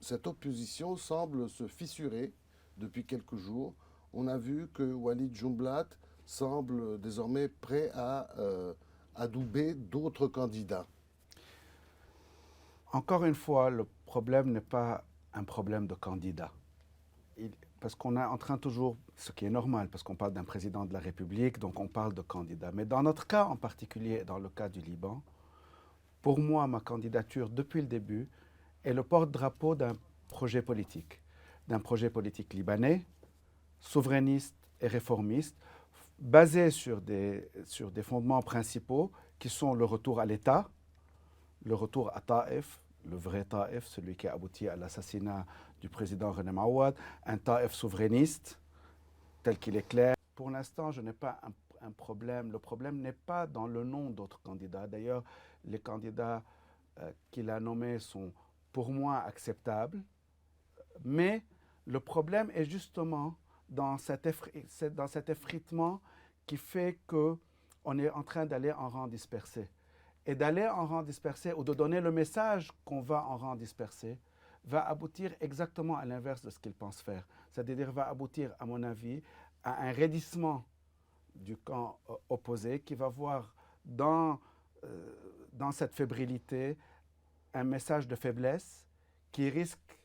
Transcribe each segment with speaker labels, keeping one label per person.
Speaker 1: cette opposition semble se fissurer depuis quelques jours. On a vu que Walid Jumblat semble désormais prêt à adouber d'autres candidats.
Speaker 2: Encore une fois, le problème n'est pas un problème de candidat. Parce qu'on est en train toujours, ce qui est normal, parce qu'on parle d'un président de la République, donc on parle de candidat. Mais dans notre cas en particulier, dans le cas du Liban, pour moi, ma candidature depuis le début est le porte-drapeau d'un projet politique libanais, souverainiste et réformiste, basé sur des fondements principaux qui sont le retour à l'État, le retour à Taïf, le vrai Taïf, celui qui a abouti à l'assassinat du président René Maouad, un Taïf souverainiste, tel qu'il est clair. Pour l'instant, je n'ai pas un problème. Le problème n'est pas dans le nom d'autres candidats. D'ailleurs, les candidats qu'il a nommés sont pour moi acceptables. Mais le problème est justement dans cet effritement qui fait qu'on est en train d'aller en rang dispersé. Et d'aller en rang dispersé ou de donner le message qu'on va en rang dispersé va aboutir exactement à l'inverse de ce qu'il pense faire. C'est-à-dire va aboutir, à mon avis, à un raidissement du camp opposé qui va voir dans cette fébrilité un message de faiblesse qui risque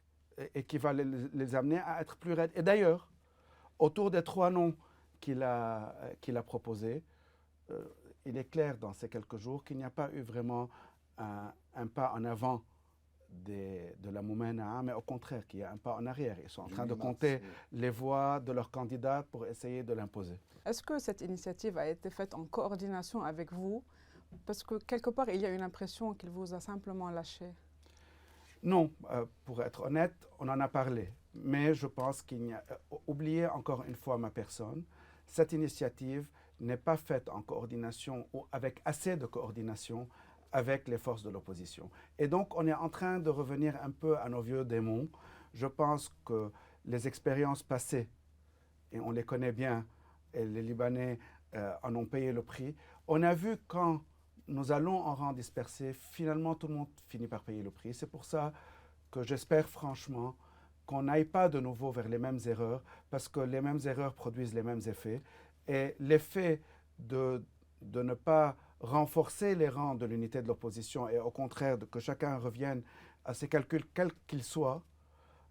Speaker 2: et qui va les amener à être plus raides. Et d'ailleurs, autour des 3 noms qu'il a proposés, il est clair dans ces quelques jours qu'il n'y a pas eu vraiment un pas en avant de la Moumena, mais au contraire, qu'il y a un pas en arrière. Ils sont en train de compter les voix de leurs candidats pour essayer de l'imposer.
Speaker 3: Est-ce que cette initiative a été faite en coordination avec vous? Parce que quelque part, il y a une impression qu'il vous a simplement lâché.
Speaker 2: Non, pour être honnête, on en a parlé. Mais je pense qu'il n'y a... Oubliez encore une fois ma personne. Cette initiative n'est pas faite en coordination ou avec assez de coordination avec les forces de l'opposition. Et donc, on est en train de revenir un peu à nos vieux démons. Je pense que les expériences passées, et on les connaît bien, et les Libanais en ont payé le prix, on a vu quand nous allons en rang dispersé, finalement tout le monde finit par payer le prix. C'est pour ça que j'espère franchement qu'on n'aille pas de nouveau vers les mêmes erreurs, parce que les mêmes erreurs produisent les mêmes effets. Et l'effet de ne pas renforcer les rangs de l'unité de l'opposition et au contraire que chacun revienne à ses calculs, quels qu'ils soient,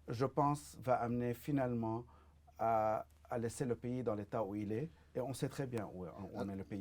Speaker 2: je pense, va amener finalement à laisser le pays dans l'état où il est. Et on sait très bien où en est le pays.